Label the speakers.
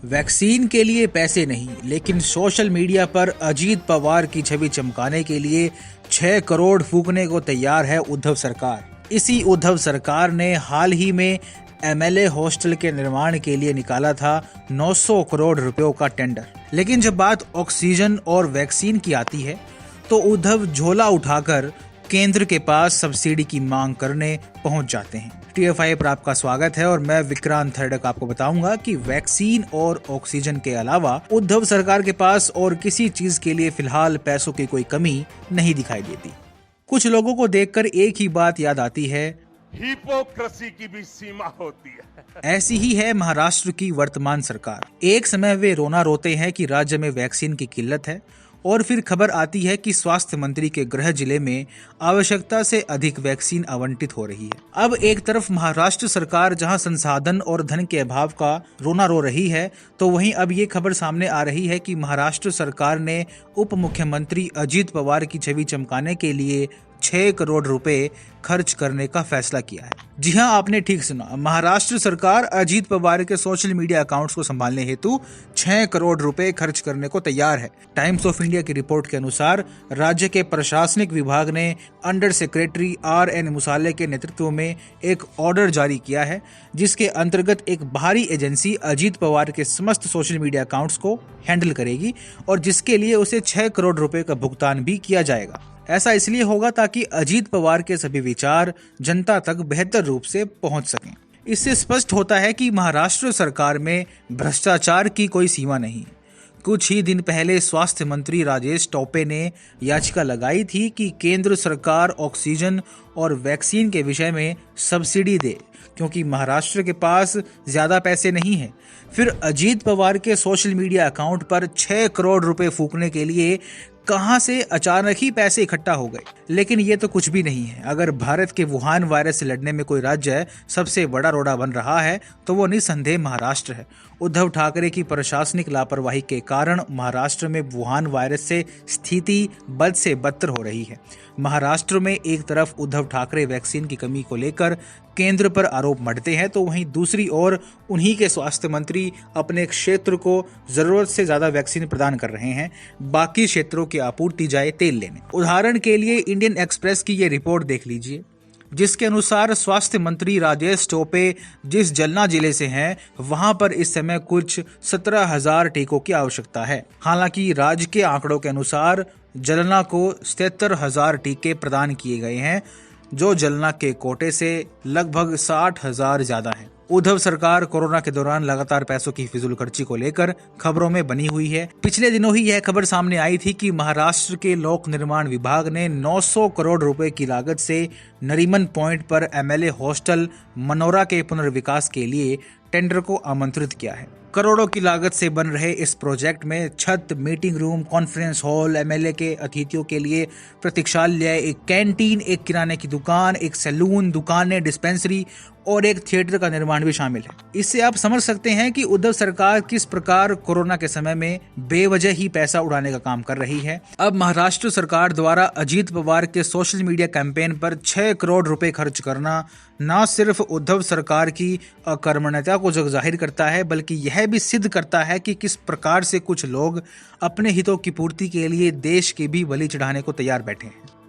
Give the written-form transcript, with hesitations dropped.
Speaker 1: Vaccine के लिए पैसे नहीं, लेकिन सोशल मीडिया पर अजीत पवार की छवि चमकाने के लिए 6 करोड़ फूकने को तैयार है उद्धव सरकार। इसी उद्धव सरकार ने हाल ही में एमएलए हॉस्टल के निर्माण के लिए निकाला था 900 करोड़ रुपयों का टेंडर। लेकिन जब बात ऑक्सीजन और वैक्सीन की आती है तो उद्धव झोला उठाकर केंद्र के पास सब्सिडी की मांग करने पहुंच जाते हैं। TFI पर आपका स्वागत है और मैं विक्रांत थर्डक आपको बताऊंगा कि वैक्सीन और ऑक्सीजन के अलावा उद्धव सरकार के पास और किसी चीज के लिए फिलहाल पैसों की कोई कमी नहीं दिखाई देती। कुछ लोगों को देखकर एक ही बात याद आती है,
Speaker 2: हिपोक्रेसी की भी सीमा होती है।
Speaker 1: ऐसी ही है महाराष्ट्र की वर्तमान सरकार। एक समय वे रोना रोते हैं कि राज्य में वैक्सीन की किल्लत है और फिर खबर आती है कि स्वास्थ्य मंत्री के गृह जिले में आवश्यकता से अधिक वैक्सीन आवंटित हो रही है। अब एक तरफ महाराष्ट्र सरकार जहां संसाधन और धन के अभाव का रोना रो रही है, तो वहीं अब ये खबर सामने आ रही है कि महाराष्ट्र सरकार ने उप मुख्यमंत्री अजीत पवार की छवि चमकाने के लिए 6 करोड़ रुपए खर्च करने का फैसला किया है। जी हां, आपने ठीक सुना, महाराष्ट्र सरकार अजीत पवार के सोशल मीडिया अकाउंट्स को संभालने हेतु 6 करोड़ रुपए खर्च करने को तैयार है। टाइम्स ऑफ इंडिया की रिपोर्ट के अनुसार राज्य के प्रशासनिक विभाग ने अंडर सेक्रेटरी RN मुसाले के नेतृत्व में एक ऑर्डर जारी किया है, जिसके अंतर्गत एक बाहरी एजेंसी अजीत पवार के समस्त सोशल मीडिया अकाउंट्स को हैंडल करेगी और जिसके लिए उसे 6 करोड़ रुपए का भुगतान भी किया जाएगा। ऐसा इसलिए होगा ताकि अजीत पवार के सभी विचार जनता तक बेहतर रूप से पहुंच सकें। इससे स्पष्ट होता है कि महाराष्ट्र सरकार में भ्रष्टाचार की कोई सीमा नहीं। कुछ ही दिन पहले स्वास्थ्य मंत्री राजेश टोपे ने याचिका लगाई थी कि केंद्र सरकार ऑक्सीजन और वैक्सीन के विषय में सब्सिडी दे, क्योंकि महाराष्ट्र के पास ज्यादा पैसे नहीं है। फिर अजीत पवार के सोशल मीडिया अकाउंट पर 6 करोड़ रुपए फूकने के लिए कहां से अचानक ही पैसे इकट्ठा हो गए। लेकिन ये तो कुछ भी नहीं है। अगर भारत के वुहान वायरस से लड़ने में कोई राज्य सबसे बड़ा रोड़ा बन रहा है तो वो निस्संदेह महाराष्ट्र है। उद्धव ठाकरे की प्रशासनिक लापरवाही के कारण महाराष्ट्र में वुहान वायरस से स्थिति बद से बदतर हो रही है। महाराष्ट्र में एक तरफ उद्धव ठाकरे वैक्सीन की कमी को लेकर केंद्र पर आरोप मढ़ते हैं, तो वहीं दूसरी ओर उन्हीं के स्वास्थ्य मंत्री अपने क्षेत्र को जरूरत से ज्यादा वैक्सीन प्रदान कर रहे हैं, बाकी क्षेत्रों की आपूर्ति जाए तेल लेने। उदाहरण के लिए इंडियन एक्सप्रेस की ये रिपोर्ट देख लीजिए, जिसके अनुसार स्वास्थ्य मंत्री राजेश टोपे जिस जलना जिले से हैं, वहां पर इस समय कुछ 17,000 टीकों की आवश्यकता है। हालांकि राज्य के आंकड़ों के अनुसार जलना को 73,000 टीके प्रदान किए गए हैं, जो जलना के कोटे से लगभग 60,000 ज्यादा है। उद्धव सरकार कोरोना के दौरान लगातार पैसों की फिजूल खर्ची को लेकर खबरों में बनी हुई है। पिछले दिनों ही यह खबर सामने आई थी कि महाराष्ट्र के लोक निर्माण विभाग ने 900 करोड़ रुपए की लागत से नरीमन पॉइंट पर एमएलए हॉस्टल मनोरा के पुनर्विकास के लिए टेंडर को आमंत्रित किया है। करोड़ों की लागत से बन रहे इस प्रोजेक्ट में छत, meeting room, conference hall, MLA के अतिथियों के लिए प्रतीक्षालय, एक कैंटीन, एक किराने की दुकान, एक सैलून, दुकानें, डिस्पेंसरी और एक थिएटर का निर्माण भी शामिल है। इससे आप समझ सकते हैं कि उद्धव सरकार किस प्रकार कोरोना के समय में बेवजह ही पैसा उड़ाने का काम कर रही है। अब महाराष्ट्र सरकार द्वारा अजीत पवार के सोशल मीडिया कैंपेन पर 6 करोड़ रुपए खर्च करना न सिर्फ उद्धव सरकार की अकर्मण्यता को जाहिर करता है, बल्कि यह भी सिद्ध करता है कि किस प्रकार से कुछ लोग अपने हितों की पूर्ति के लिए देश की भी बलि चढ़ाने को तैयार बैठे हैं।